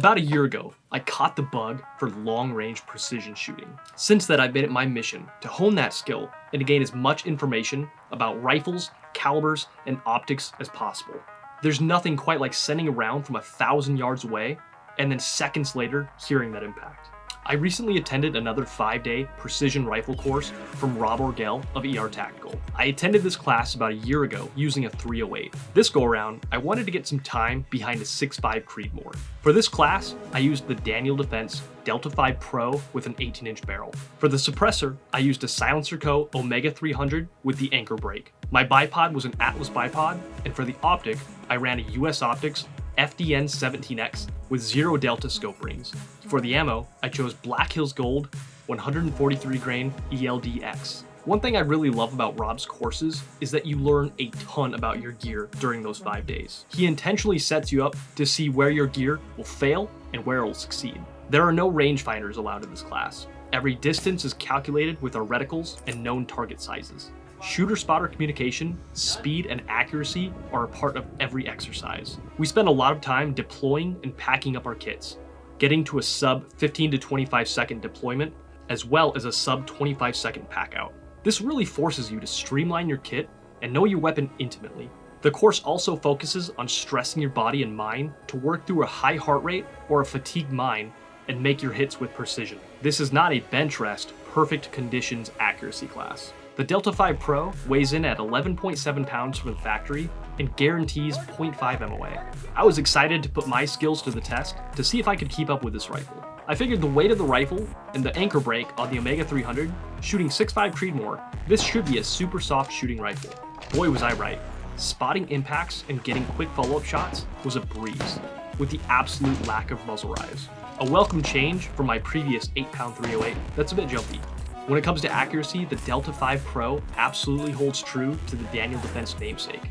About a year ago, I caught the bug for long-range precision shooting. Since then, I've made it my mission to hone that skill and to gain as much information about rifles, calibers, and optics as possible. There's nothing quite like sending a round from 1,000 yards away and then seconds later hearing that impact. I recently attended another 5-day precision rifle course from Rob Orgel of ER Tactical. I attended this class about a year ago using a 308. This go around, I wanted to get some time behind a 6.5 Creedmoor. For this class, I used the Daniel Defense Delta 5 Pro with an 18-inch barrel. For the suppressor, I used a SilencerCo Omega 300 with the anchor brake. My bipod was an Atlas bipod, and for the optic, I ran a US Optics FDN-17X with 0 delta scope rings. For the ammo, I chose Black Hills Gold 143 grain ELD-X. One thing I really love about Rob's courses is that you learn a ton about your gear during those 5 days. He intentionally sets you up to see where your gear will fail and where it will succeed. There are no rangefinders allowed in this class. Every distance is calculated with our reticles and known target sizes. Shooter-spotter communication, speed, and accuracy are a part of every exercise. We spend a lot of time deploying and packing up our kits, getting to a sub 15 to 25 second deployment, as well as a sub 25 second pack out. This really forces you to streamline your kit and know your weapon intimately. The course also focuses on stressing your body and mind to work through a high heart rate or a fatigued mind and make your hits with precision. This is not a bench rest, perfect conditions accuracy class. The Delta 5 Pro weighs in at 11.7 pounds from the factory and guarantees 0.5 MOA. I was excited to put my skills to the test to see if I could keep up with this rifle. I figured the weight of the rifle and the anchor brake on the Omega 300, shooting 6.5 Creedmoor, this should be a super soft shooting rifle. Boy was I right. Spotting impacts and getting quick follow-up shots was a breeze, with the absolute lack of muzzle rise. A welcome change from my previous 8-pound 308 that's a bit jumpy. When it comes to accuracy, the Delta 5 Pro absolutely holds true to the Daniel Defense namesake.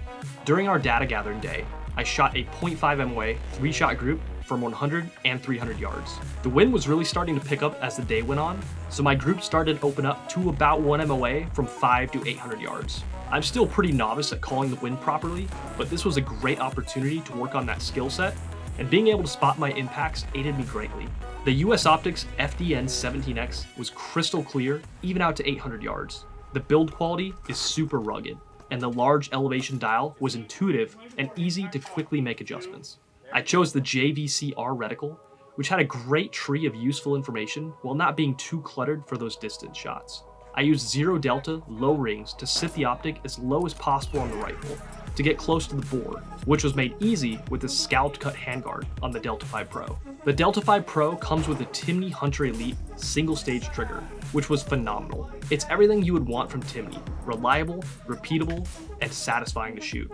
During our data gathering day, I shot a 0.5 MOA 3-shot group from 100 and 300 yards. The wind was really starting to pick up as the day went on, so my group started to open up to about 1 MOA from 5 to 800 yards. I'm still pretty novice at calling the wind properly, but this was a great opportunity to work on that skill set, and being able to spot my impacts aided me greatly. The US Optics FDN-17X was crystal clear, even out to 800 yards. The build quality is super rugged, and the large elevation dial was intuitive and easy to quickly make adjustments. I chose the JVC-R reticle, which had a great tree of useful information while not being too cluttered for those distance shots. I used 0 delta low rings to sit the optic as low as possible on the rifle to get close to the bore, which was made easy with the scalped cut handguard on the Delta 5 Pro. The Delta 5 Pro comes with a Timney Hunter Elite single stage trigger, which was phenomenal. It's everything you would want from Timney: reliable, repeatable, and satisfying to shoot.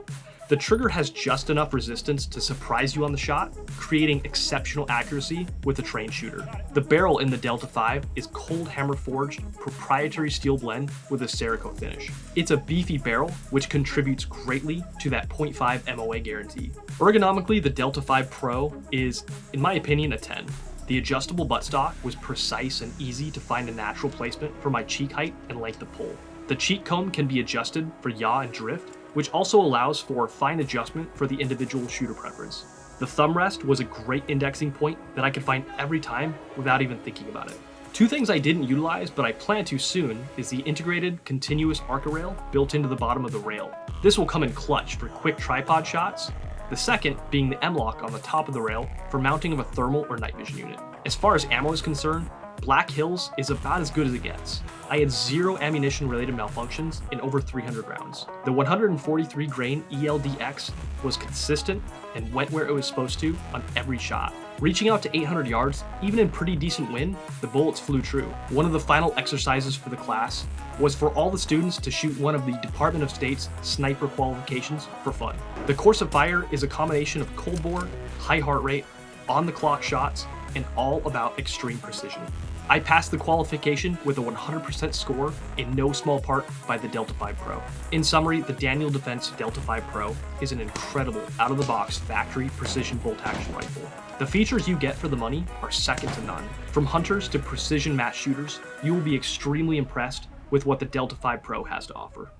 The trigger has just enough resistance to surprise you on the shot, creating exceptional accuracy with a trained shooter. The barrel in the Delta 5 is cold hammer forged proprietary steel blend with a Cerakote finish. It's a beefy barrel, which contributes greatly to that 0.5 MOA guarantee. Ergonomically, the Delta 5 Pro is, in my opinion, a 10. The adjustable buttstock was precise and easy to find a natural placement for my cheek height and length of pull. The cheek cone can be adjusted for yaw and drift, which also allows for fine adjustment for the individual shooter preference. The thumb rest was a great indexing point that I could find every time without even thinking about it. 2 things I didn't utilize but I plan to soon is the integrated continuous ARCA rail built into the bottom of the rail. This will come in clutch for quick tripod shots. The second being the M-lock on the top of the rail for mounting of a thermal or night vision unit. As far as ammo is concerned, Black Hills is about as good as it gets. I had 0 ammunition-related malfunctions in over 300 rounds. The 143 grain ELD-X was consistent and went where it was supposed to on every shot. Reaching out to 800 yards, even in pretty decent wind, the bullets flew true. One of the final exercises for the class was for all the students to shoot one of the Department of State's sniper qualifications for fun. The course of fire is a combination of cold bore, high heart rate, on-the-clock shots, and all about extreme precision. I passed the qualification with a 100% score in no small part by the Delta 5 Pro. In summary, the Daniel Defense Delta 5 Pro is an incredible out-of-the-box factory precision bolt-action rifle. The features you get for the money are second to none. From hunters to precision match shooters, you will be extremely impressed with what the Delta 5 Pro has to offer.